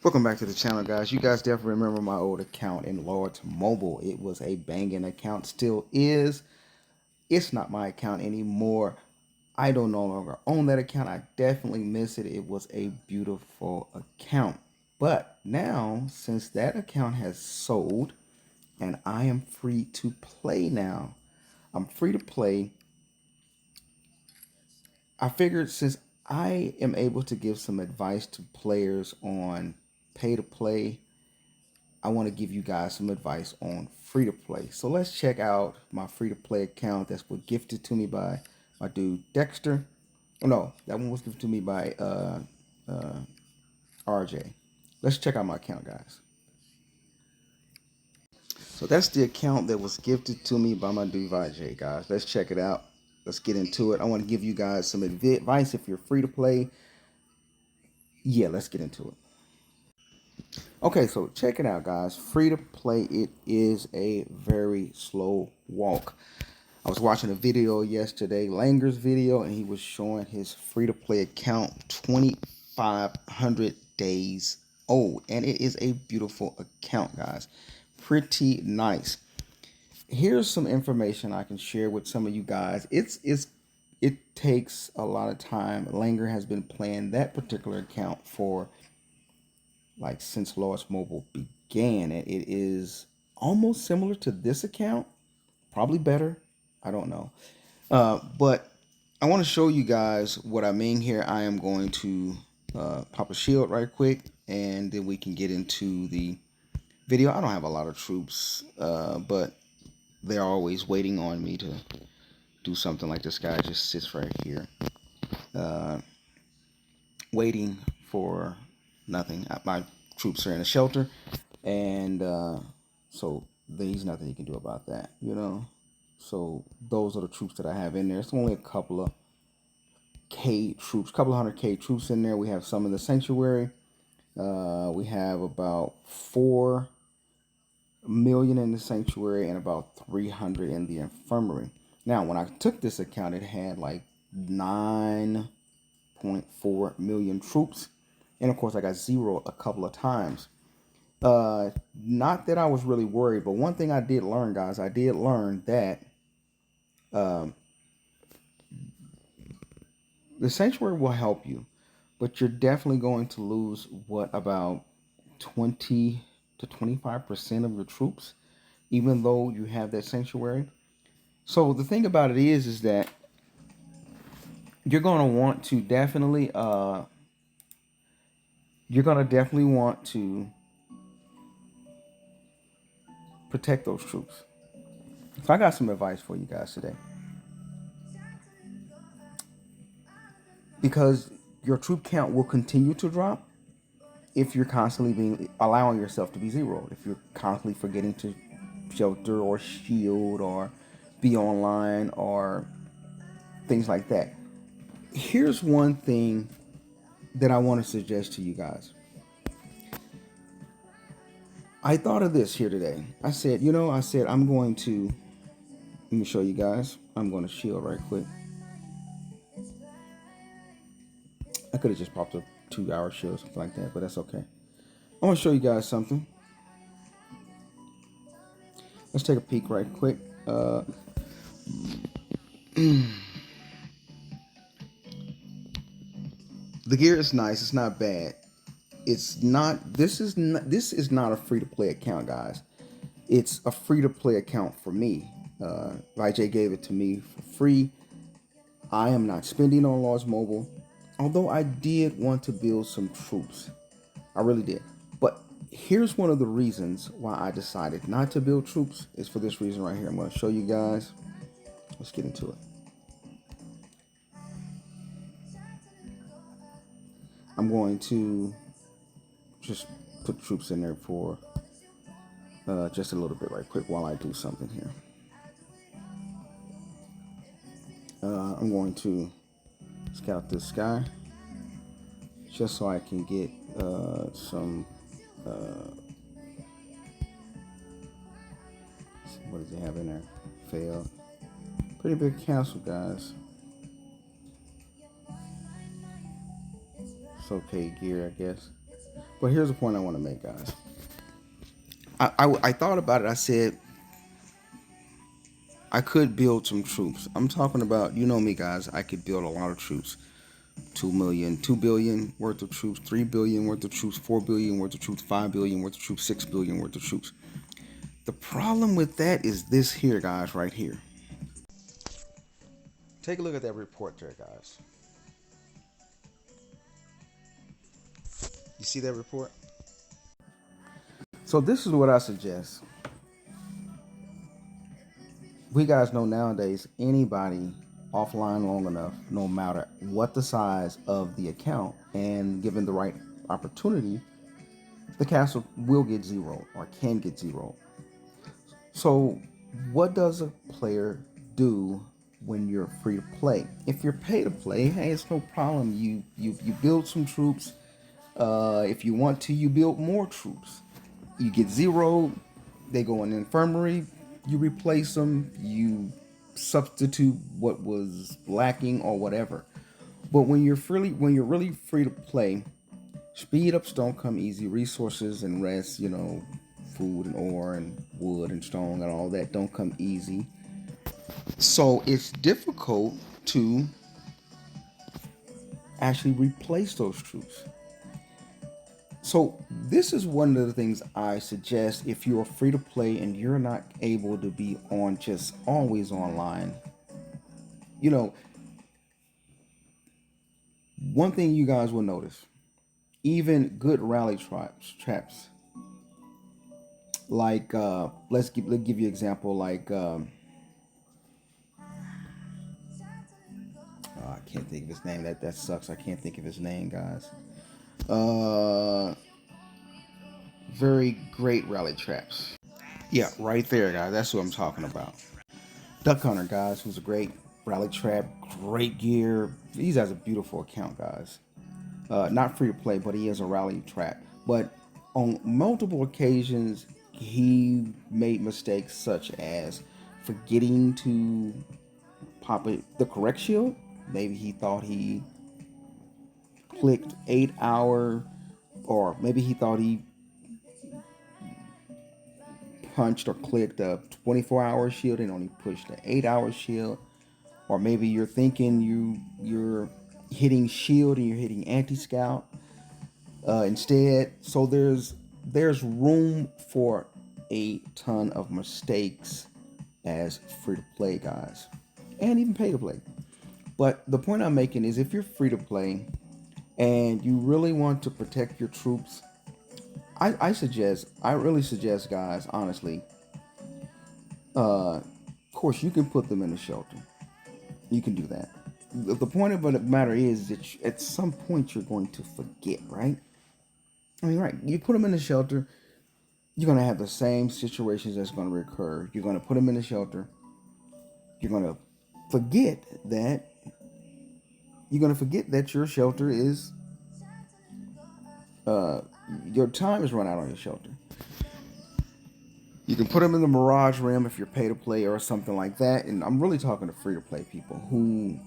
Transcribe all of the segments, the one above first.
Welcome back to the channel, guys. You guys definitely remember my old account in Lords Mobile. It was a banging account, still is. It's not my account anymore. I don't no longer own that account. I definitely miss it. It was a beautiful account. But now, since that account has sold and I am free to play now, I'm free to play. I figured since I am able to give some advice to players on pay to play, I want to give you guys some advice on free to play. So let's check out my free to play account. That's what gifted to me by my dude Dexter. Oh no, that one was gifted to me by uh, RJ. Let's check out my account, guys. So that's the account that was gifted to me by my dude RJ, guys. Let's check it out. Let's get into it. I want to give you guys some advice if you're free to play. Yeah, let's get into it. Okay, so check it out, guys. Free to play, it is a very slow walk. I was watching a video yesterday, Langer's video, and he was showing his free-to-play account 2,500 days old. And it is a beautiful account, guys. Pretty nice. Here's some information I can share with some of you guys. It takes a lot of time. Langer has been playing that particular account for like since Lost Mobile began. And it is almost similar to this account, probably better. I don't know. But I want to show you guys what I mean here. I am going to pop a shield right quick, and then we can get into the video. I don't have a lot of troops, but they're always waiting on me to do something. Like this guy just sits right here, uh, waiting for nothing. My troops are in a shelter, and so there's nothing you can do about that, you know. So those are the troops that I have in there. It's only a couple of K troops, couple of hundred K troops in there. We have some in the sanctuary. We have about 4 million in the sanctuary and about 300 in the infirmary. Now, when I took this account, it had like 9.4 million troops, and of course, I got zero a couple of times. Not that I was really worried, but one thing I did learn, guys, I did learn that um, the sanctuary will help you, but you're definitely going to lose what about 20 to 25% of your troops, even though you have that sanctuary. So the thing about it is that you're going to want to definitely want to protect those troops. So I got some advice for you guys today, because your troop count will continue to drop if you're constantly allowing yourself to be zeroed. If you're constantly forgetting to shelter or shield or be online or things like that. Here's one thing that I want to suggest to you guys. I thought of this here today. I said, I'm going to, let me show you guys. I'm going to shield right quick. I could have just popped a 2-hour shield or something like that, but that's okay. I want to show you guys something. Let's take a peek right quick. The gear is nice. It's not bad. It's not. This is not a free to play account, guys. It's a free to play account for me. YJ gave it to me for free. I am not spending on Lost Mobile, although I did want to build some troops. I really did. But here's one of the reasons why I decided not to build troops is for this reason right here. I'm going to show you guys. Let's get into it. I'm going to just put troops in there for just a little bit right quick while I do something here. I'm going to scout this guy just so I can get some what does he have in there? Failed. Pretty big cancel, guys. It's okay gear, I guess. But here's the point I want to make, guys. I thought about it. I said I could build some troops. I'm talking about, you know me, guys. I could build a lot of troops. 2 million, 2 billion worth of troops, 3 billion worth of troops, 4 billion worth of troops, 5 billion worth of troops, 6 billion worth of troops. The problem with that is this here, guys, right here. Take a look at that report there, guys. You see that report? So this is what I suggest. We guys know nowadays anybody offline long enough, no matter what the size of the account, and given the right opportunity, the castle will get zero or can get zero. So what does a player do when you're free to play? If you're pay to play, hey, it's no problem. You build some troops. If you want to, you build more troops. You get zero, they go in the infirmary, you replace them, you substitute what was lacking or whatever. But when you're really free to play, speed ups don't come easy. Resources and rest, food and ore and wood and stone and all that don't come easy. So it's difficult to actually replace those troops. So this is one of the things I suggest if you're free to play and you're not able to be on just always online. One thing you guys will notice, even good rally traps, like let's give you an example, like I can't think of his name. That sucks. I can't think of his name, guys. Uh, very great rally traps. Yeah, right there, guys. That's what I'm talking about. Duck Hunter, guys, who's a great rally trap, great gear. He has a beautiful account, guys. Not free to play, but he is a rally trap. But on multiple occasions, he made mistakes such as forgetting to pop the correct shield. Maybe he thought he clicked 8 hour, or maybe he thought he punched or clicked a 24-hour shield and only pushed an 8-hour shield. Or maybe you're thinking you're hitting shield and you're hitting anti-scout instead. So there's room for a ton of mistakes as free to play, guys, and even pay to play. But the point I'm making is if you're free to play and you really want to protect your troops, I really suggest, guys, honestly, of course, you can put them in a shelter. You can do that. The point of the matter is that at some point you're going to forget, right? I mean, right. You put them in a shelter, you're going to have the same situations that's going to recur. You're going to put them in a shelter. You're going to forget that. You're going to forget that your shelter is, your time is run out on your shelter. You can put them in the Mirage Rim if you're pay to play or something like that. And I'm really talking to free to play people who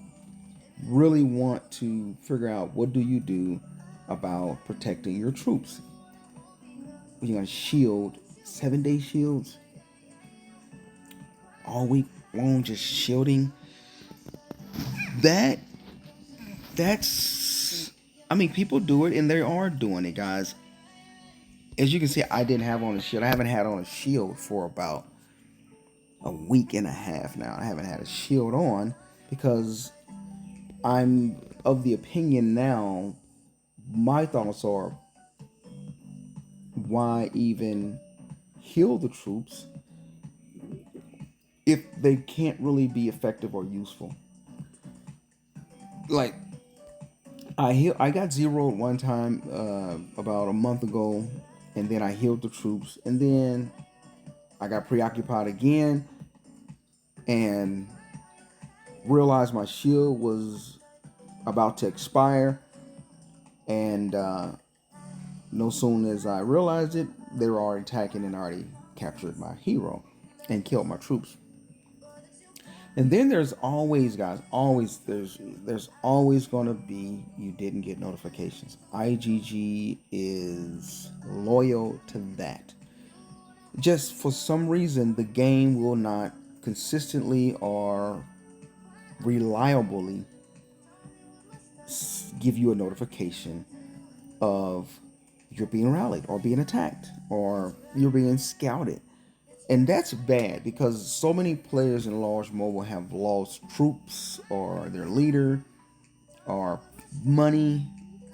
really want to figure out what do you do about protecting your troops. You're going to shield 7-day shields all week long, just shielding. That's I mean, people do it and they are doing it, guys. As you can see, I didn't have on a shield. I haven't had on a shield for about a week and a half now. I haven't had a shield on because I'm of the opinion now, my thoughts are, why even heal the troops if they can't really be effective or useful? Like, I got zeroed one time about a month ago, and then I healed the troops, and then I got preoccupied again, and realized my shield was about to expire, and no sooner as I realized it, they were already attacking and already captured my hero and killed my troops. And then there's always, guys, always there's always gonna be you didn't get notifications. IGG is loyal to that. Just for some reason, the game will not consistently or reliably give you a notification of you're being rallied or being attacked or you're being scouted. And that's bad because so many players in large mobile have lost troops or their leader or money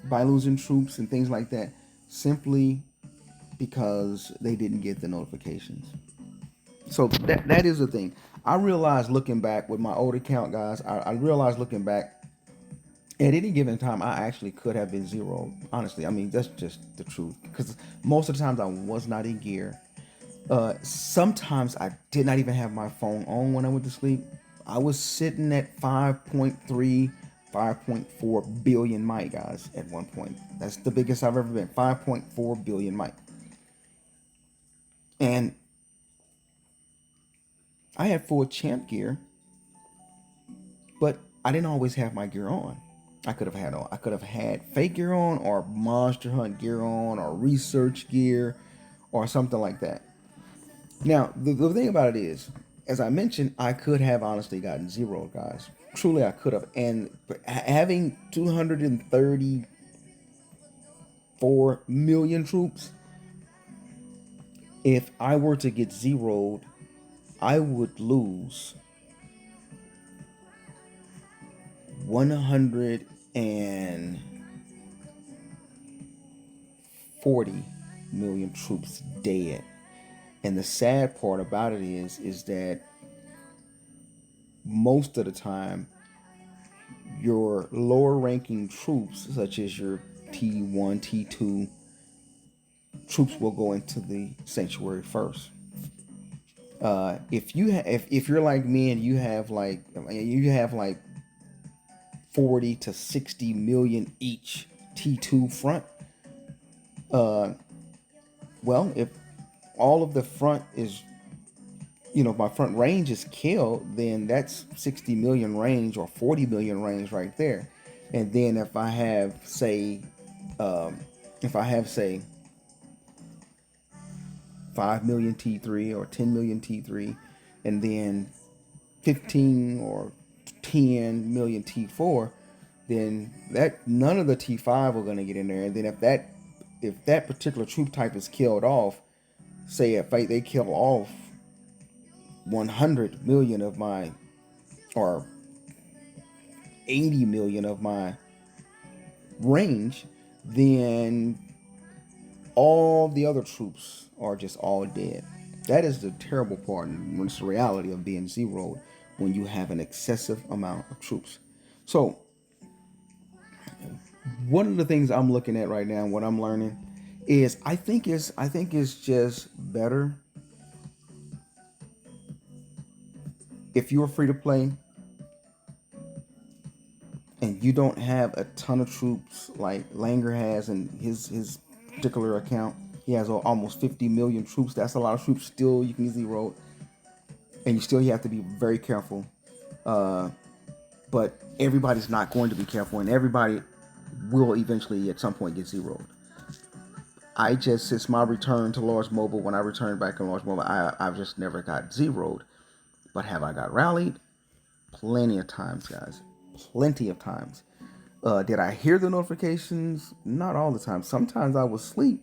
by losing troops and things like that simply because they didn't get the notifications. So that is the thing. I realized looking back with my old account, guys, I realized looking back at any given time, I actually could have been zero. Honestly, I mean, that's just the truth. Because most of the times I was not in gear. Sometimes I did not even have my phone on when I went to sleep. I was sitting at 5.3, 5.4 billion mic, guys, at one point. That's the biggest I've ever been. 5.4 billion mic. And I had full champ gear, but I didn't always have my gear on. I could have had fake gear on or monster hunt gear on or research gear or something like that. Now, the thing about it is, as I mentioned, I could have honestly gotten zero, guys. Truly, I could have. And having 234 million troops, if I were to get zeroed, I would lose 140 million troops dead. And the sad part about it is that most of the time, your lower ranking troops, such as your T1, T2 troops, will go into the sanctuary first. If you're like me and you have like 40 to 60 million each T2 front, well, if all of the front is, my front range is killed, then that's 60 million range or 40 million range right there. And then if I have say 5 million T3 or 10 million T3, and then 15 or 10 million T4, then that none of the T5 are going to get in there. And then if that particular troop type is killed off, say if they kill off 100 million of my, or 80 million of my range, then all the other troops are just all dead. That is the terrible part, and it's the reality of being zeroed when you have an excessive amount of troops. So one of the things I'm looking at right now, what I'm learning, is I think it's just better if you're free to play and you don't have a ton of troops like Langer has in his particular account. He has almost 50 million troops. That's a lot of troops still you can easily roll, and you have to be very careful. But everybody's not going to be careful, and everybody will eventually at some point get zeroed. I just, since my return to large mobile, when I returned back in large mobile, I've just never got zeroed. But have I got rallied? Plenty of times, guys. Plenty of times. Did I hear the notifications? Not all the time. Sometimes I was asleep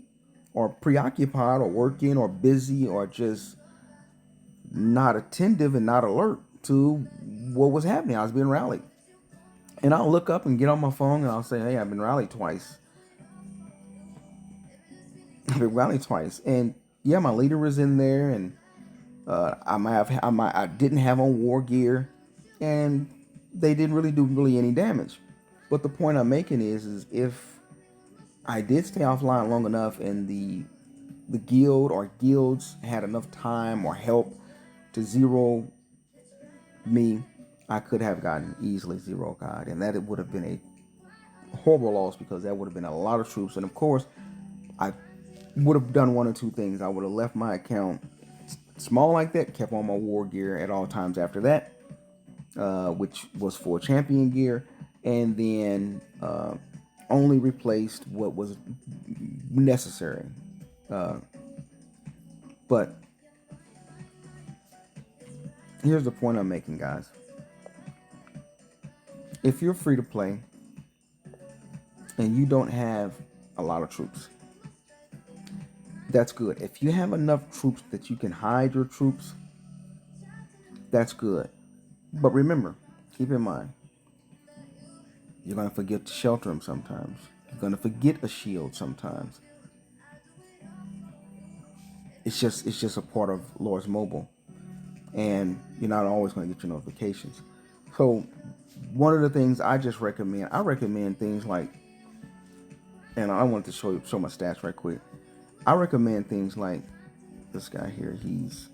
or preoccupied or working or busy or just not attentive and not alert to what was happening. I was being rallied. And I'll look up and get on my phone and I'll say, hey, I've been rallied twice. I've been rallied twice. And yeah, my leader was in there, and I didn't have on war gear, and they didn't really do any damage. But the point I'm making is if I did stay offline long enough and the guild or guilds had enough time or help to zero me, I could have gotten easily zero God, and that it would have been a horrible loss because that would have been a lot of troops. And of course, I would have done one or two things. I would have left my account small like that, kept on my war gear at all times after that, which was for champion gear, and then only replaced what was necessary. Uh, but here's the point I'm making, guys. If you're free to play and you don't have a lot of troops, that's good. If you have enough troops that you can hide your troops, that's good. But remember, keep in mind, you're going to forget to shelter them sometimes. You're going to forget a shield sometimes. It's just a part of Lord's Mobile, and you're not always going to get your notifications. So one of the things I recommend things like, and I wanted to show my stats right quick. I recommend things like this guy here. He's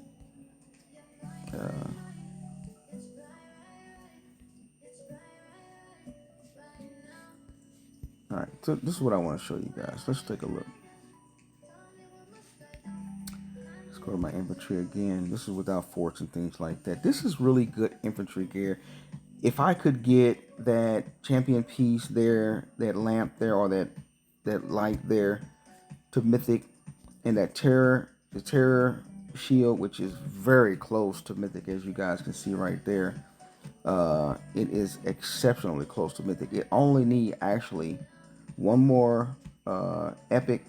all right. So this is what I want to show you guys. Let's take a look. Let's go to my infantry again. This is without forts and things like that. This is really good infantry gear. If I could get that champion piece there, that lamp there, or that light there to mythic, and the terror shield, which is very close to mythic, as you guys can see right there. It is exceptionally close to mythic. It only need actually one more epic,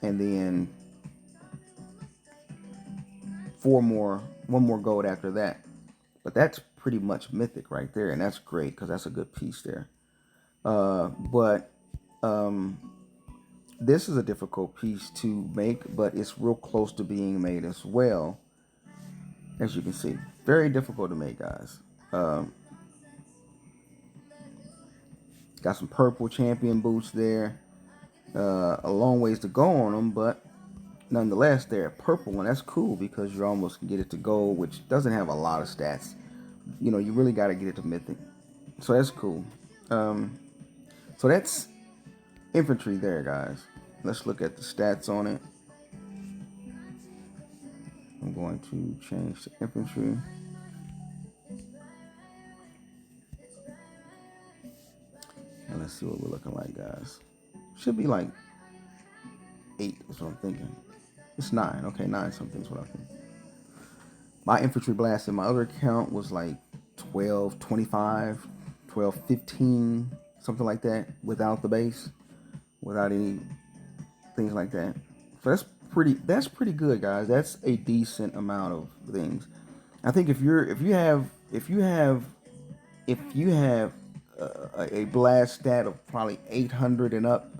and then one more gold after that. But that's pretty much mythic right there, and that's great because that's a good piece there. But this is a difficult piece to make, but it's real close to being made as well, as you can see. Very difficult to make, guys. Got some purple champion boots there. A long ways to go on them, but nonetheless, they're purple, and that's cool because you almost can get it to gold, which doesn't have a lot of stats. You really got to get it to mythic. So that's cool. So that's infantry there, guys. Let's look at the stats on it. I'm going to change to infantry. And let's see what we're looking like, guys. Should be like 8 is what I'm thinking. It's 9. Okay, 9 something is what I think. My infantry blast in my other account was like 12, 25, 12, 15, something like that, without the base, without any things like that. So that's pretty good, guys. That's a decent amount of things. I think if you have a blast stat of probably 800 and up,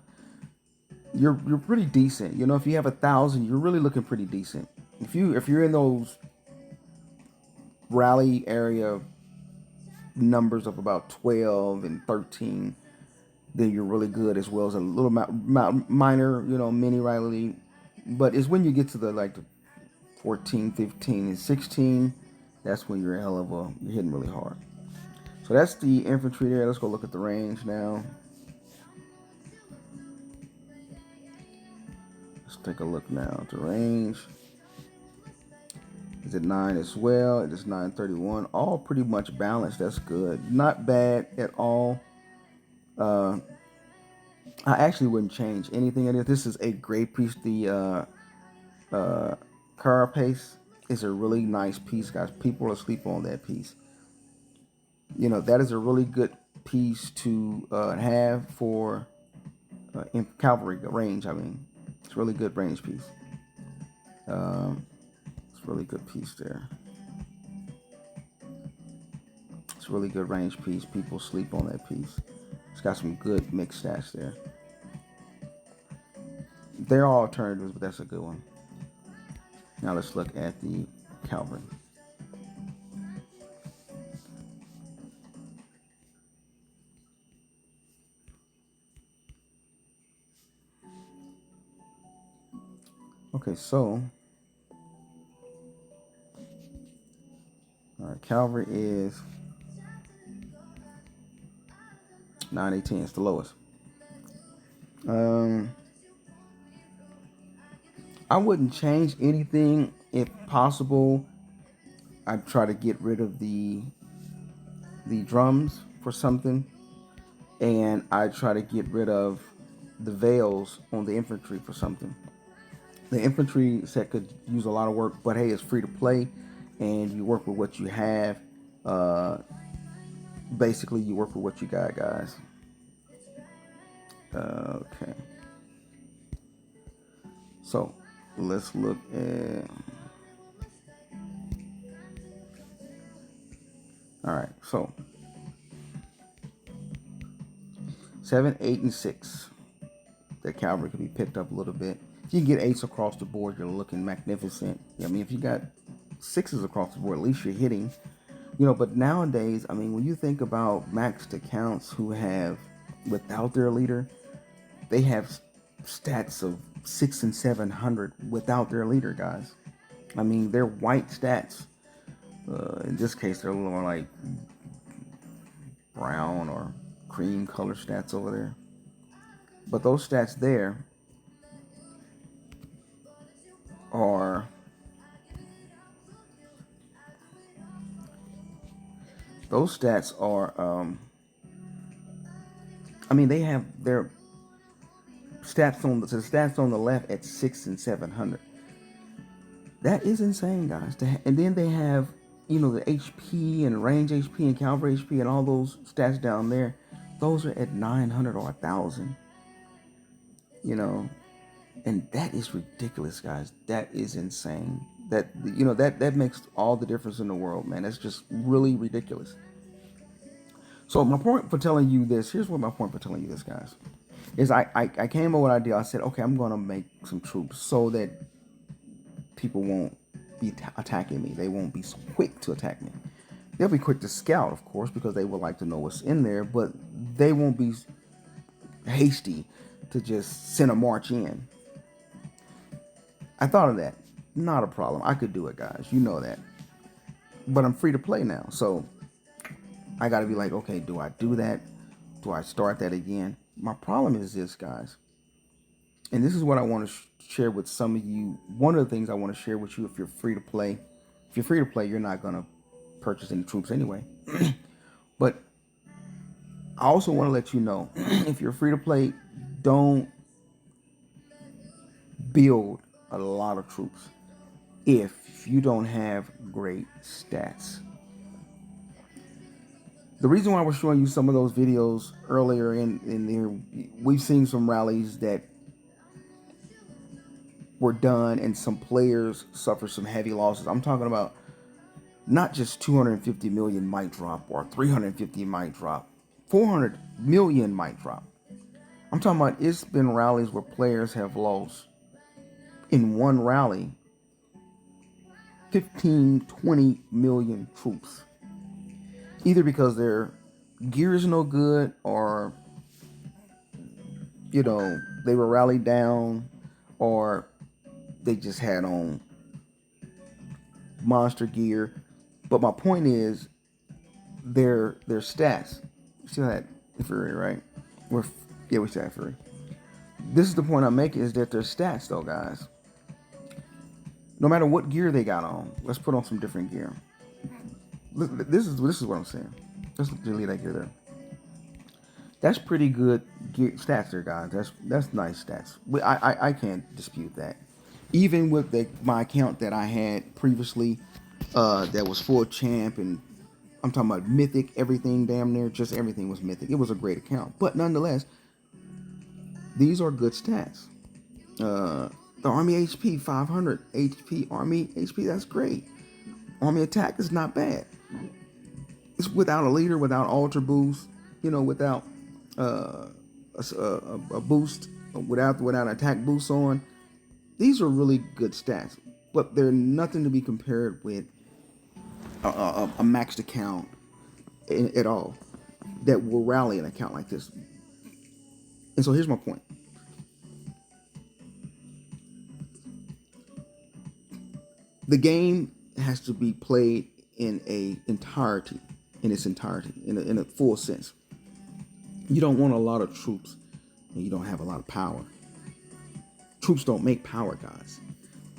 you're pretty decent. If you have 1,000, you're really looking pretty decent. If you're in those rally area numbers of about 12 and 13, then you're really good, as well as a little minor, mini rally. But it's when you get to the 14, 15, and 16, that's when you're you're hitting really hard. So that's the infantry there. Let's go look at the range now. Let's take a look now at the range. Is it 9 as well? It is 931. All pretty much balanced. That's good. Not bad at all. I actually wouldn't change anything in it. This is a great piece. The carapace is a really nice piece, guys. People are asleep on that piece. That is a really good piece to have for in cavalry range. I mean, it's a really good range piece. It's a really good piece there. It's a really good range piece. People sleep on that piece. It's got some good mixed stats there. They're all alternatives, but that's a good one. Now let's look at the cavalry. Okay, so all right, cavalry is 918. It's the lowest. I wouldn't change anything if possible. I'd try to get rid of the the drums for something, and I try to get rid of the veils on the infantry for something. The infantry set could use a lot of work, but hey, it's free to play, and you work with what you have. Uh, Basically, you work with what you got, guys. Okay. So let's look at. All right. So 7, 8, and 6. The cavalry could be picked up a little bit. If you get 8s across the board, you're looking magnificent. I mean, if you got 6s across the board, at least you're hitting. But nowadays, I mean, when you think about maxed accounts who have, without their leader, they have stats of 6 and 700 without their leader, guys. I mean, they're white stats. In this case, they're a little more like brown or cream color stats over there. But those stats there are I mean, they have their stats on the left at 6 and 700. That is insane, guys. And then they have, the HP and range HP and cavalry HP and all those stats down there. Those are at 900 or 1,000. And that is ridiculous, guys. That is insane. That makes all the difference in the world, man. That's just really ridiculous. So my point for telling you this, here's what my point for telling you this, guys, is I came up with an idea. I said, okay, I'm going to make some troops so that people won't be attacking me. They won't be so quick to attack me. They'll be quick to scout, of course, because they would like to know what's in there, but they won't be hasty to just send a march in. I thought of that. Not a problem. I could do it, guys. You know that. But I'm free to play now, so I got to be like, okay, do I do that? Do I start that again? My problem is this, guys. And this is what I want to share with some of you. One of the things I want to share with you, if you're free to play. If you're free to play, you're not going to purchase any troops anyway. But I also want to let you know, if you're free to play, don't build a lot of troops if you don't have great stats. The reason why we're showing you some of those videos earlier in there, we've seen some rallies that were done and some players suffer some heavy losses. I'm talking about not just 250 million might drop or 350 might drop, 400 million might drop. I'm talking about it's been rallies where players have lost in one rally 15, 20 million troops. Either because their gear is no good or, they were rallied down or they just had on monster gear. But my point is their stats. You see that Fury, right? We see that Fury. This is the point I'm making, is that their stats, though, guys. No matter what gear they got on, let's put on some different gear. This is what I'm saying. Let's delete that gear there. That's pretty good gear stats there, guys. That's nice stats. I can't dispute that. Even with my account that I had previously, that was full champ, and I'm talking about mythic, everything damn near, just everything was mythic. It was a great account. But nonetheless, these are good stats. The army HP, 500 HP, army HP, that's great. Army attack is not bad. It's without a leader, without ultra boost, without a boost, without an attack boost on. These are really good stats, but they're nothing to be compared with a maxed account at all that will rally an account like this. And so here's my point. The game has to be played in its entirety, in a full sense. You don't want a lot of troops and you don't have a lot of power. Troops don't make power, guys.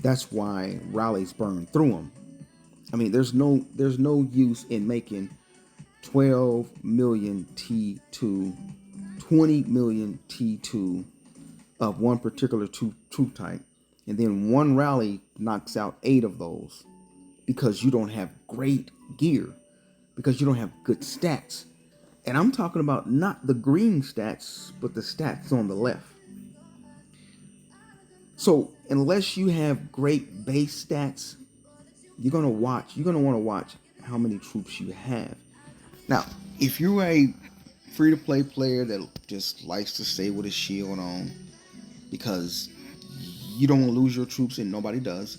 That's why rallies burn through them. I mean, there's no use in making 12 million T2, 20 million T2 of one particular troop type. And then one rally knocks out 8 of those because you don't have great gear, because you don't have good stats. And I'm talking about not the green stats, but the stats on the left. So unless you have great base stats, you're gonna want to watch how many troops you have. Now, if you're a free-to-play player that just likes to stay with a shield on because you don't want to lose your troops and nobody does,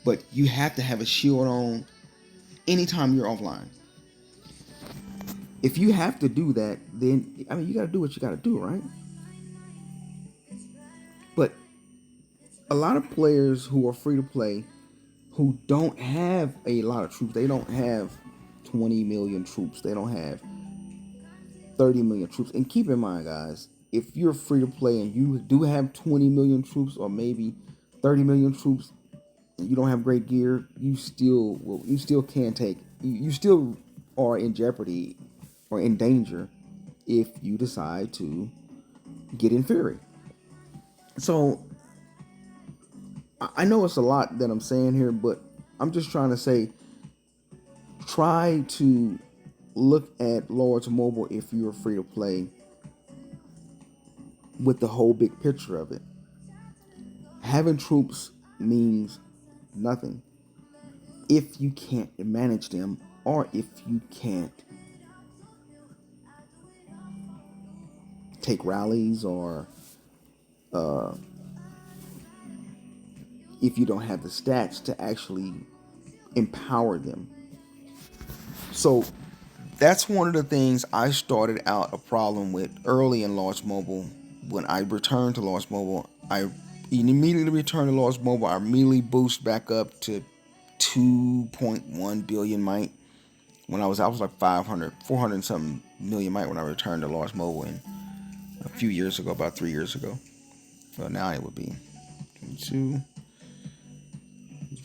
but you have to have a shield on anytime you're offline. If you have to do that, then I mean you got to do what you got to do, right? But a lot of players who are free to play who don't have a lot of troops, they don't have 20 million troops, they don't have 30 million troops. And keep in mind, guys, if you're free to play and you do have 20 million troops or maybe 30 million troops and you don't have great gear, you still are in jeopardy or in danger if you decide to get inferior. So I know it's a lot that I'm saying here, but I'm just trying to say, try to look at Lords Mobile if you're free to play with the whole big picture of it. Having troops means nothing if you can't manage them or if you can't take rallies or if you don't have the stats to actually empower them. So that's one of the things I started out a problem with early in Launch Mobile. When I returned to Launch Mobile, I immediately returned to Launch Mobile. I immediately boost back up to 2.1 billion might. When I was like 400 and something million might when I returned to Launch Mobile in a few years ago, about 3 years ago. Well, now it would be 2,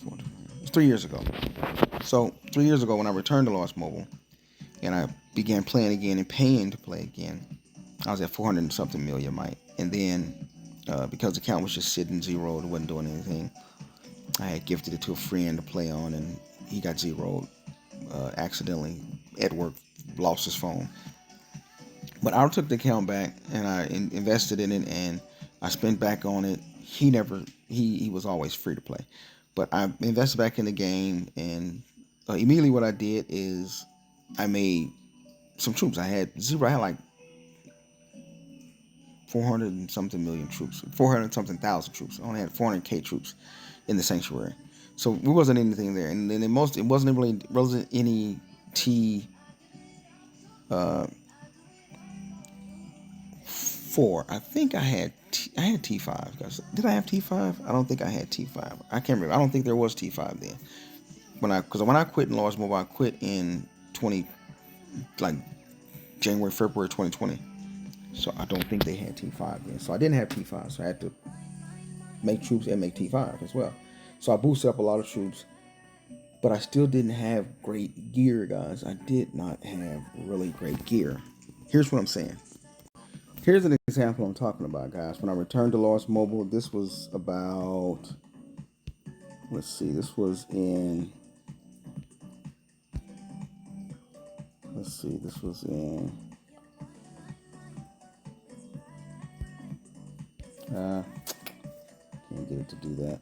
4, 3 years ago. So 3 years ago when I returned to Launch Mobile, and I began playing again and paying to play again, I was at 400 and something million might. And then because the account was just sitting zeroed, it wasn't doing anything, I had gifted it to a friend to play on, and he got zeroed accidentally at work, lost his phone. But I took the account back and I invested in it, and I spent back on it. He was always free to play, but I invested back in the game, and immediately what I did is I made some troops. I had like 400 and something million troops, 400 and something thousand troops. I only had 400k troops in the sanctuary, so there wasn't anything there. And then it wasn't any T 4. I think I had T5. Did I have T5? I don't think I had T5. I can't remember. I don't think there was T5 then. When I quit in Large Mobile, I quit in January, February 2020. So I don't think they had T5 then. So I didn't have T5. So I had to make troops and make T5 as well. So I boosted up a lot of troops, but I still didn't have great gear, guys. I did not have really great gear. Here's what I'm saying. Here's an example I'm talking about, guys. When I returned to Lost Mobile, this was about, this was in, can't get it to do that.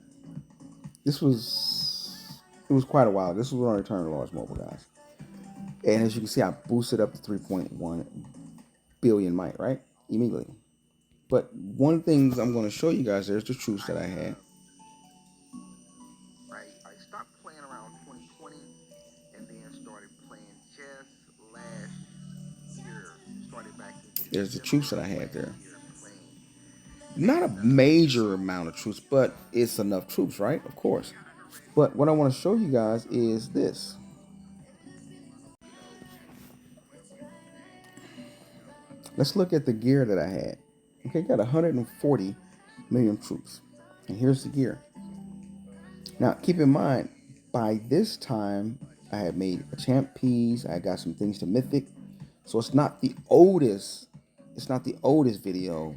It was quite a while. This was when I returned to Lost Mobile, guys. And as you can see, I boosted up to 3.1 billion might, right? Immediately. But one of the things I'm going to show you guys, there's the troops that I had. Right. I stopped playing around 2020 and then started playing chess last year. Started back in. There's the troops that I had there. Not a major amount of troops, but it's enough troops, right? Of course. But what I want to show you guys is this. Let's look at the gear that I had. Okay, got 140 million troops. And here's the gear. Now, keep in mind, by this time, I had made a champ piece. I got some things to mythic. So it's not the oldest. It's not the oldest video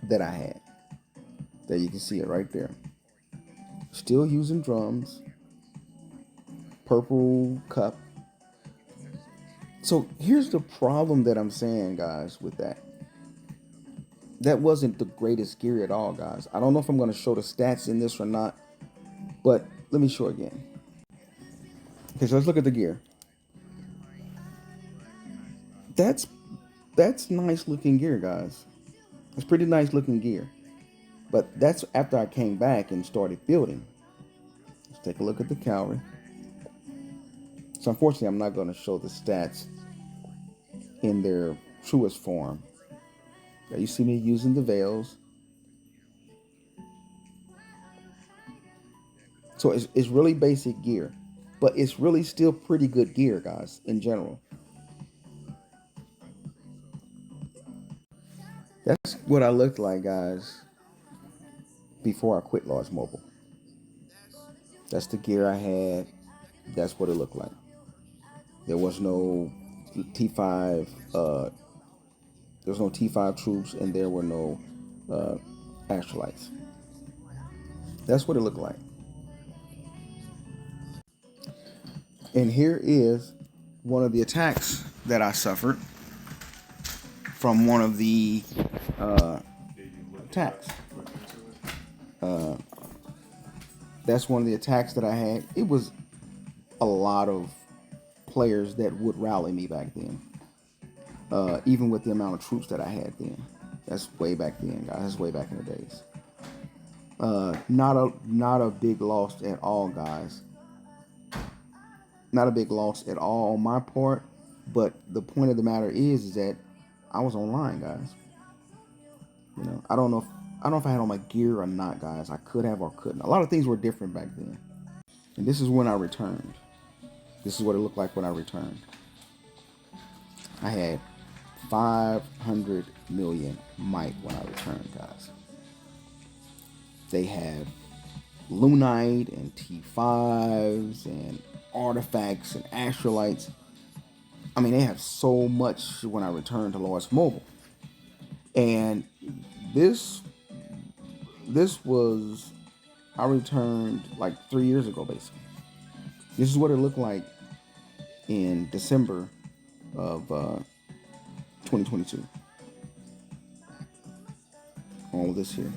that I had. There you can see it right there. Still using drums. Purple cup. So here's the problem that I'm saying, guys, with that. That wasn't the greatest gear at all, guys. I don't know if I'm going to show the stats in this or not, but let me show again. Okay, so let's look at the gear. That's nice looking gear, guys. It's pretty nice looking gear. But that's after I came back and started building. Let's take a look at the calorie. So unfortunately, I'm not going to show the stats in their truest form. Now you see me using the veils. So it's really basic gear, but it's really still pretty good gear, guys, in general. That's what I looked like, guys, before I quit Large Mobile. That's the gear I had. That's what it looked like. There was no T5. There was no T5 troops, and there were no astrolites. That's what it looked like. And here is one of the attacks that I suffered from one of the attacks. That's one of the attacks that I had. It was a lot of players that would rally me back then, even with the amount of troops that I had then. That's way back then, guys. That's way back in the days. Not a big loss at all, guys. Not a big loss at all on my part. But the point of the matter is that I was online, guys. You know, I don't know if I had on my gear or not, guys. I could have or couldn't. A lot of things were different back then. And this is when I returned. This is what it looked like when I returned. I had 500 million might when I returned, guys. They have Lunite and T5s and artifacts and astrolites. I mean, they have so much when I returned to Lost Mobile. And this was, I returned like 3 years ago, basically. This is what it looked like in December of 2022. All this here.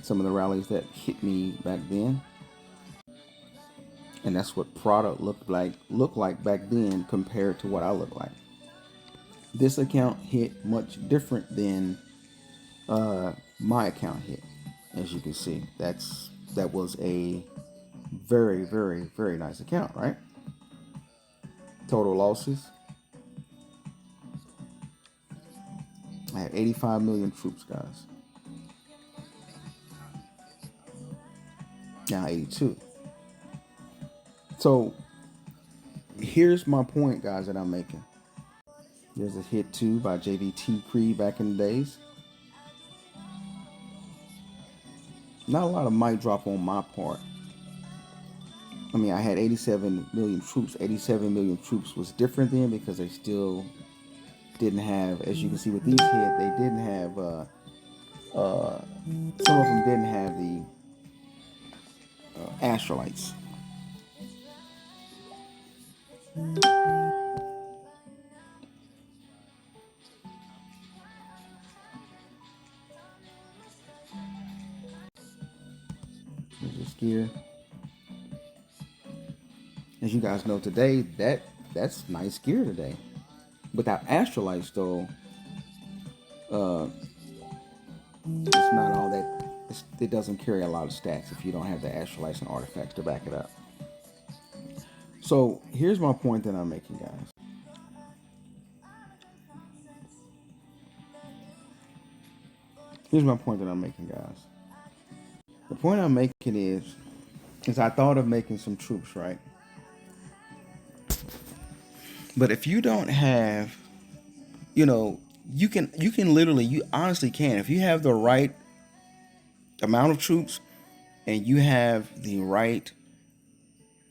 Some of the rallies that hit me back then. And that's what product looked like back then compared to what I look like. This account hit much different than my account hit. As you can see, that was a very, very, very nice account, right? Total losses. I had 85 million troops, guys. Now 82. So here's my point, guys, that I'm making. There's a hit 2 by JVT Creed back in the days. Not a lot of mic drop on my part. I mean, I had 87 million troops. 87 million troops was different then because they still didn't have, as you can see with these hits, they didn't have, some of them didn't have the astrolites. Here's this gear. As you guys know today, that's nice gear today. Without astrolites, though, it's not all that. It doesn't carry a lot of stats if you don't have the astrolites and artifacts to back it up. So here's my point that I'm making, guys. Here's my point that I'm making, guys. The point I'm making is I thought of making some troops, right? But if you don't have, you know, you can literally, you honestly can, if you have the right amount of troops and you have the right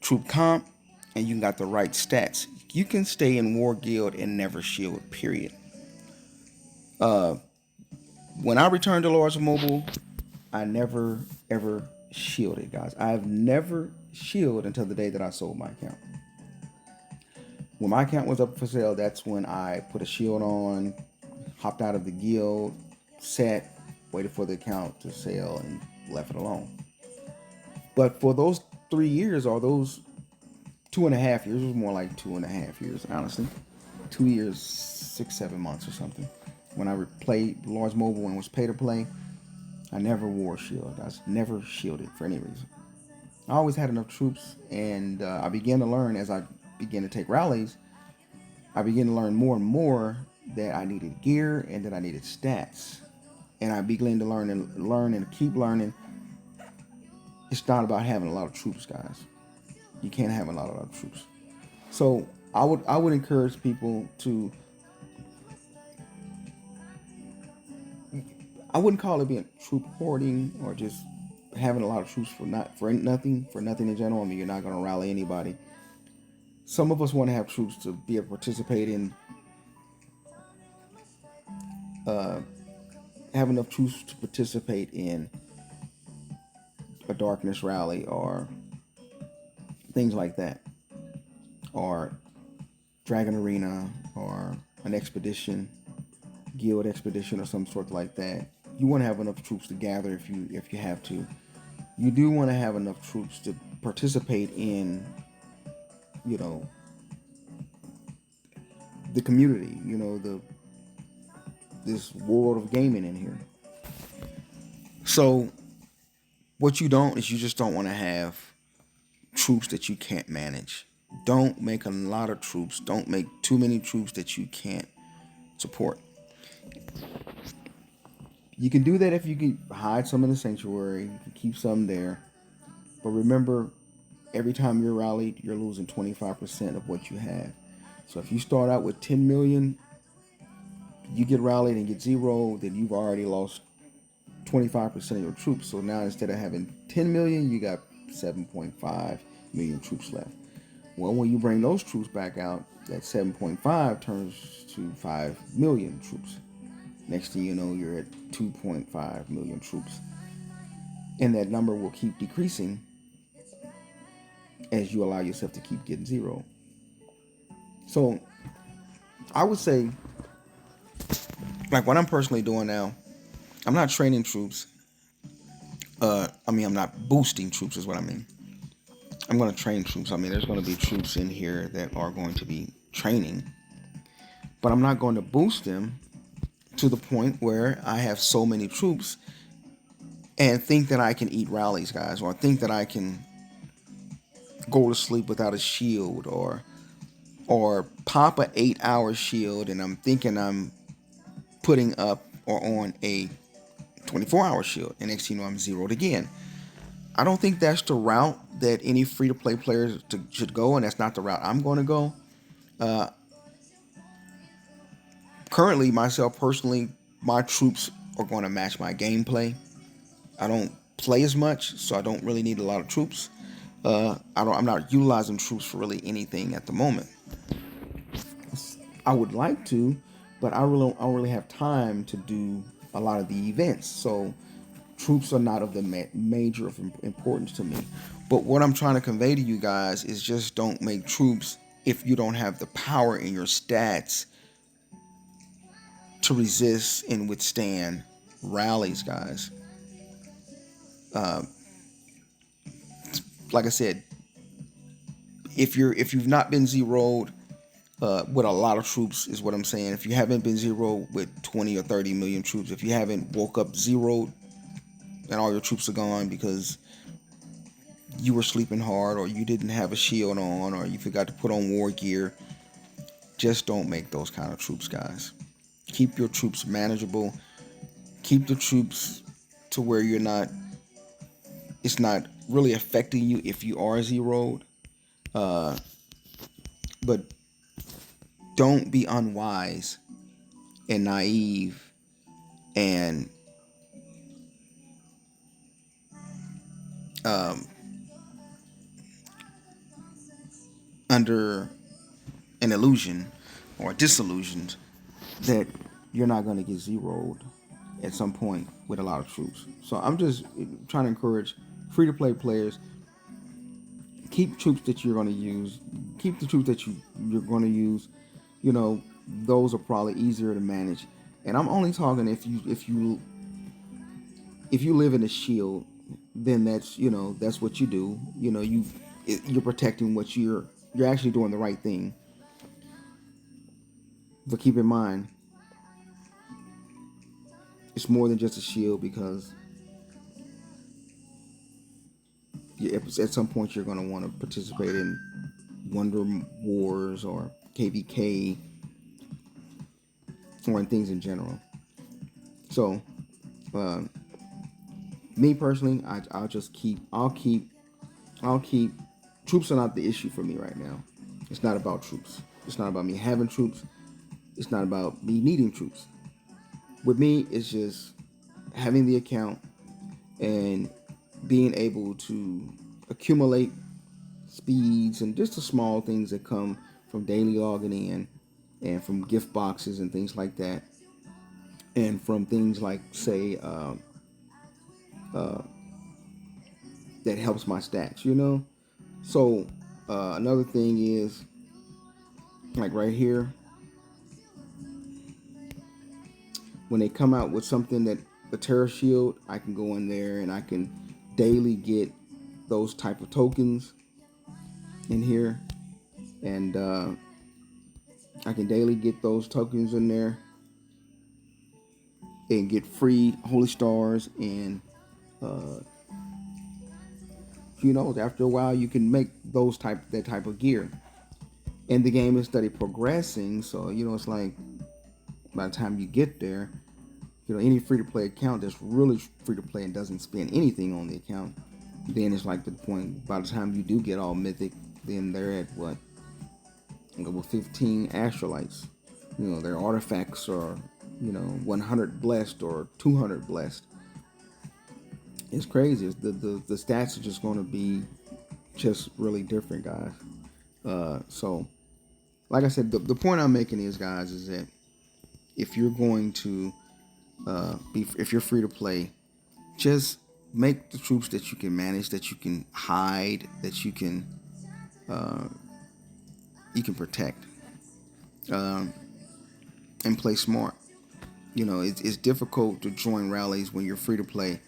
troop comp and you got the right stats, you can stay in War Guild and never shield. Period. Uh, when I returned to Large Mobile, I never ever shielded, guys. I've never shielded until the day that I sold my account. When my account was up for sale, that's when I put a shield on, hopped out of the guild, sat, waited for the account to sell, and left it alone. But for those 3 years, or those 2.5 years, it was more like 2.5 years, honestly. 2 years, 6, 7 months or something. When I played Large Mobile and was pay to play, I never wore a shield. I was never shielded for any reason. I always had enough troops, and I began to learn as I began to take rallies. I began to learn more and more that I needed gear and that I needed stats. And I began to learn and keep learning. It's not about having a lot of troops, guys. You can't have a lot of troops. So I would encourage people to. I wouldn't call it being troop hoarding or just having a lot of troops for nothing in general. I mean, you're not going to rally anybody. Some of us want to have troops to be able to participate in, uh, have enough troops to participate in a darkness rally or things like that, or Dragon Arena, or an expedition, guild expedition, or some sort like that. You want to have enough troops to gather if you have to. You do want to have enough troops to participate in, you know, the community. This world of gaming in here. So what you don't is you just don't want to have troops that you can't manage. Don't make a lot of troops. Don't make too many troops that you can't support. You can do that if you can hide some in the sanctuary. You can keep some there. But remember, every time you're rallied, you're losing 25% of what you have. So if you start out with 10 million, you get rallied and get zero, then you've already lost 25% of your troops. So now instead of having 10 million, you got 7.5 million troops left. Well, when you bring those troops back out, that 7.5 turns to 5 million troops. Next thing you know, you're at 2.5 million troops. And that number will keep decreasing as you allow yourself to keep getting zero. So I would say, like what I'm personally doing now, I'm not training troops. I'm not boosting troops is what I mean. I'm going to train troops. I mean, there's going to be troops in here that are going to be training, but I'm not going to boost them to the point where I have so many troops and think that I can eat rallies, guys, or think that I can go to sleep without a shield, or pop a 8-hour shield and I'm thinking I'm putting up or on a 24-hour shield, and next thing you know I'm zeroed again. I don't think that's the route that any free-to-play players should go, and that's not the route I'm going to go. Uh, Currently, myself personally, my troops are going to match my gameplay. I don't play as much, so I don't really need a lot of troops. I'm not utilizing troops for really anything at the moment. I would like to, but I don't really have time to do a lot of the events. So troops are not of the major of importance to me. But what I'm trying to convey to you guys is just don't make troops if you don't have the power in your stats to resist and withstand rallies, guys. Uh, like I said, if you've not been zeroed with a lot of troops, is what I'm saying. If you haven't been zeroed with 20 or 30 million troops, if you haven't woke up zeroed and all your troops are gone because you were sleeping hard, or you didn't have a shield on, or you forgot to put on war gear, just don't make those kind of troops, guys. Keep your troops manageable. Keep the troops to where it's not really affecting you if you are zeroed. But don't be unwise and naive and um, under an illusion or disillusioned that you're not going to get zeroed at some point with a lot of troops. So I'm just trying to encourage free to play players, keep troops that you're going to use, keep the troops that you're going to use. You know, those are probably easier to manage. And I'm only talking if you live in a shield, then that's what you do. You're protecting what you're actually doing the right thing. But keep in mind, it's more than just a shield because at some point you're going to want to participate in Wonder Wars or KVK or in things in general. So, uh, me personally, I'll keep. Troops are not the issue for me right now. It's not about troops. It's not about me having troops. It's not about me needing troops. With me, it's just having the account and being able to accumulate speeds and just the small things that come from daily logging in and from gift boxes and things like that, and from things like say uh, that helps my stats. So another thing is like right here, when they come out with something that the Terror Shield, I can go in there and I can daily get those type of tokens in here, and I can daily get those tokens in there and get free holy stars, and uh, after a while you can make that type of gear. And the game is steady progressing, so it's like by the time you get there, any free to play account that's really free to play and doesn't spend anything on the account, then it's like the point by the time you do get all mythic, then they're at what, level 15 astrolites. Their artifacts are 100 blessed or 200 blessed. It's crazy. The stats are just going to be just really different, guys. So like I said, the point I'm making is, guys, is that if you're going to if you're free to play, just make the troops that you can manage, that you can hide, that you can protect, and play smart. It's difficult to join rallies when you're free to play.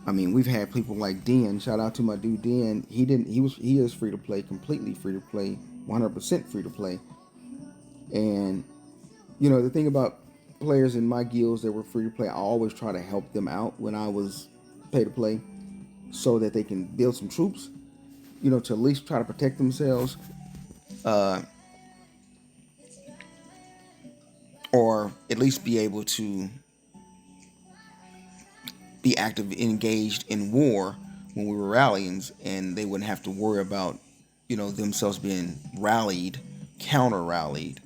I mean, we've had people like Den. Shout out to my dude Den. He is free to play, completely free to play, 100% free to play. And the thing about players in my guilds that were free to play, I always try to help them out when I was pay to play, so that they can build some troops, to at least try to protect themselves, or at least be able to be active, engaged in war when we were rallying, and they wouldn't have to worry about themselves being rallied, counter rallied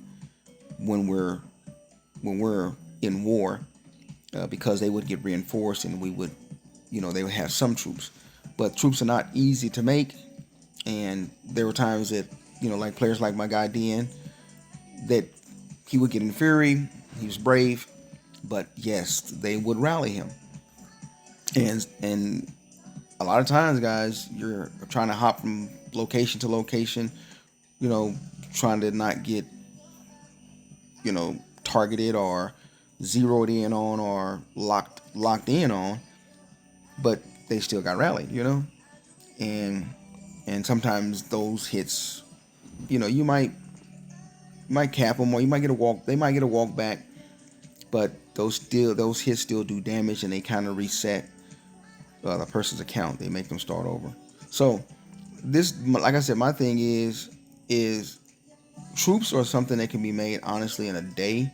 when we're in war, because they would get reinforced and we would, they would have some troops. But troops are not easy to make, and there were times that like players like my guy Den, that he would get in fury. He was brave, but yes, they would rally him. And a lot of times, guys, you're trying to hop from location to location, trying to not get targeted or zeroed in on or locked in on, but they still got rallied, and sometimes those hits, you might cap them, or you might get a walk. They might get a walk back, but those hits still do damage, and they kind of reset the person's account. They make them start over. So this, like I said, my thing is troops are something that can be made honestly in a day.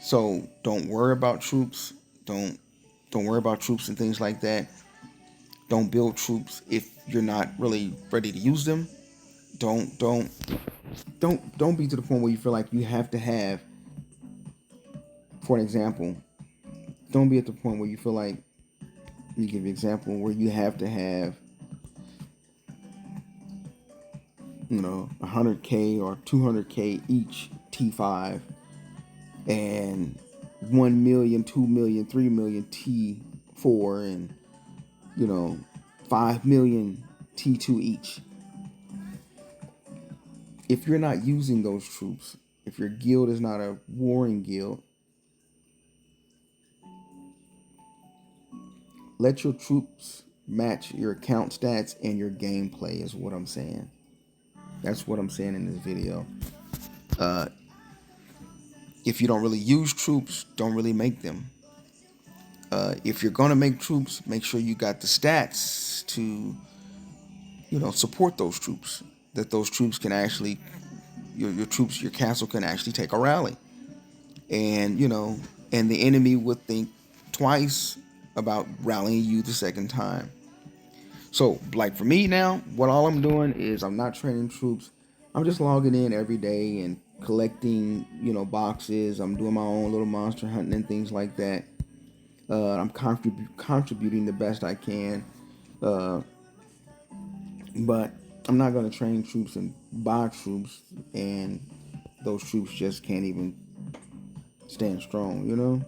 So don't worry about troops. Don't worry about troops and things like that. Don't build troops if you're not really ready to use them. Don't don't be to the point where you feel like you have to have. For an example, don't be at the point where you feel like, let me give you an example where you have to have, 100K or 200K each T5 and 1 million, 2 million, 3 million T4 and 5 million T2 each. If you're not using those troops, if your guild is not a warring guild, let your troops match your account stats and your gameplay is what I'm saying. That's what I'm saying in this video. If you don't really use troops, don't really make them. If you're going to make troops, make sure you got the stats to, support those troops. That those troops can actually, your troops, your castle can actually take a rally. And, and the enemy would think twice about rallying you the second time. So, like for me now, what all I'm doing is I'm not training troops. I'm just logging in every day and collecting, boxes. I'm doing my own little monster hunting and things like that. I'm contributing the best I can. But I'm not going to train troops and buy troops, and those troops just can't even stand strong,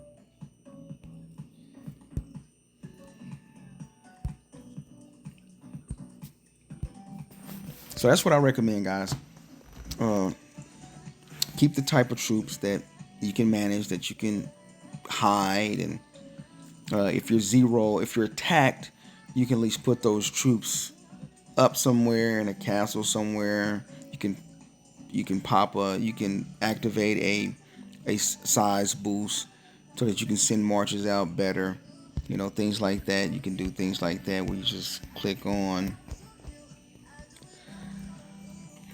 So that's what I recommend, guys. Keep the type of troops that you can manage, that you can hide, and if you're attacked, you can at least put those troops up somewhere in a castle somewhere. You can activate a size boost so that you can send marches out better. Things like that. You can do things like that where you just click on,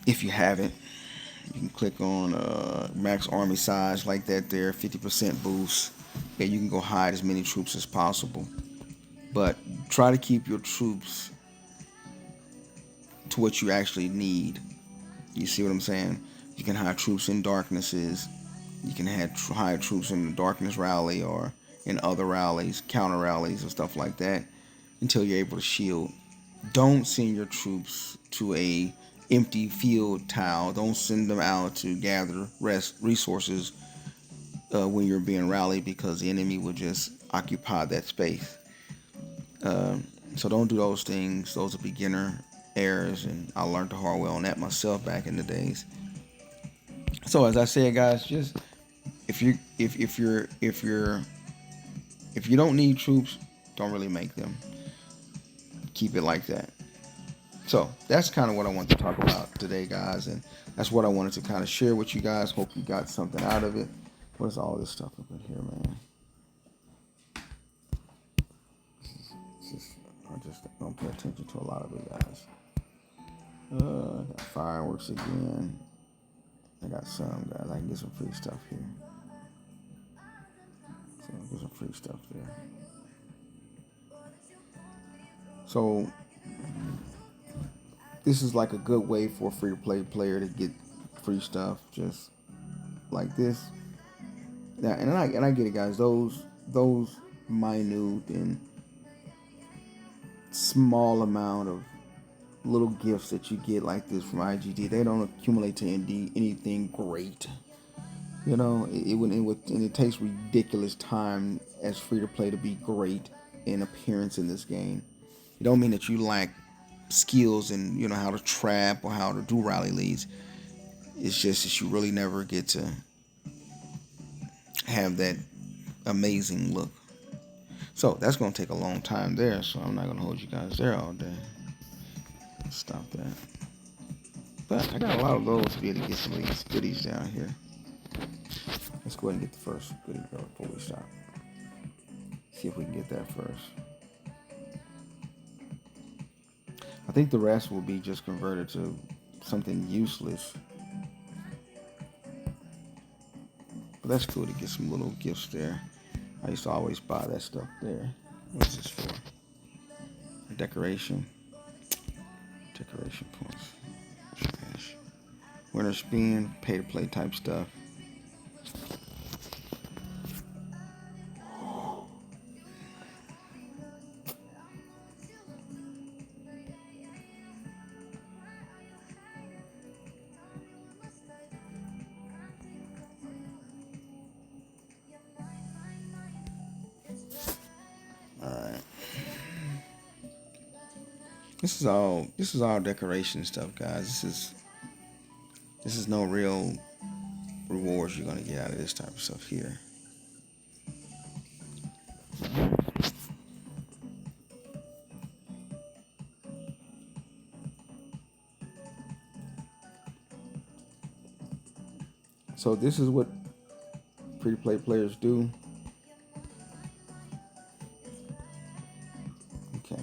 if you haven't, you can click on max army size like that there, 50% boost, and you can go hide as many troops as possible. But try to keep your troops to what you actually need. You see what I'm saying? You can hide troops in darknesses. You can hide troops in the darkness rally or in other rallies, counter rallies and stuff like that until you're able to shield. Don't send your troops to a empty field tile. Don't send them out to gather resources when you're being rallied, because the enemy will just occupy that space. So don't do those things. Those are beginner errors, and I learned the hard way on that myself back in the days. So as I said, guys, just if you don't need troops, don't really make them. Keep it like that. So that's kind of what I wanted to talk about today, guys, and that's what I wanted to kind of share with you guys. Hope you got something out of it. What is all this stuff up in here, man? I just don't pay attention to a lot of it, guys. I got fireworks again. I got some, guys. I can get some free stuff here. So get some free stuff there. So this is like a good way for a free-to-play player to get free stuff, just like this. Now, and I get it, guys. Those minute and small amount of little gifts that you get like this from IGD, they don't accumulate to anything great. It takes ridiculous time as free to play to be great in appearance in this game. It don't mean that you lack skills and how to trap or how to do rally leads. It's just that you really never get to have that amazing look. So that's going to take a long time there, so I'm not going to hold you guys there all day. Stop that. But I got a lot of those to be able to get some of these goodies down here. Let's go ahead and get the first goodie before we stop. See if we can get that first. I think the rest will be just converted to something useless. But that's cool to get some little gifts there. I used to always buy that stuff there. What's this for? A decoration. Decoration points. Trash. winner spin, pay to play type stuff. All right. This is all decoration stuff, guys. This is no real rewards you're gonna get out of this type of stuff here. So this is what free-to-play players do. Okay.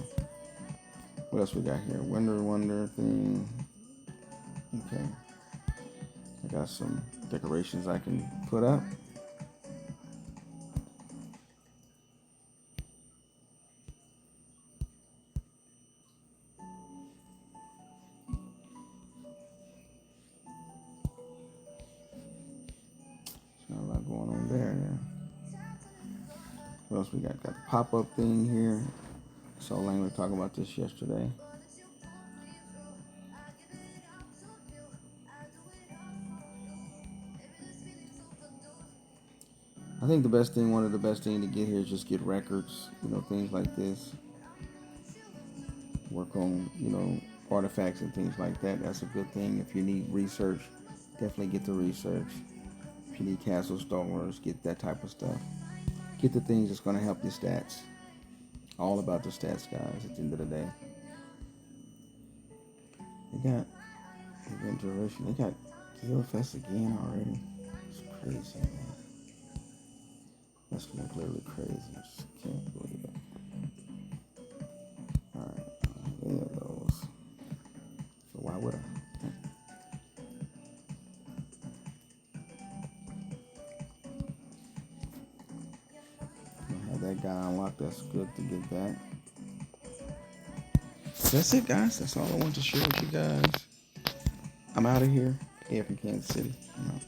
What else we got here? Wonder thing. Okay. I got some decorations I can put up. Not a lot going on there. Yeah. What else we got? Got the pop-up thing here. So Lang was talking about this yesterday. I think one of the best things to get here is just get records, things like this. Work on, artifacts and things like that. That's a good thing. If you need research, definitely get the research. If you need castle stars, get that type of stuff. Get the things that's going to help your stats. All about the stats, guys, at the end of the day. They got event duration. They got Guild Fest again already. It's crazy, man. That's clearly crazy. I just can't believe it. Alright, any of those. So why would I? I have that guy unlocked. That's good to get that. That's it, guys. That's all I want to share with you guys. I'm out of here. Here from Kansas City. I'm out.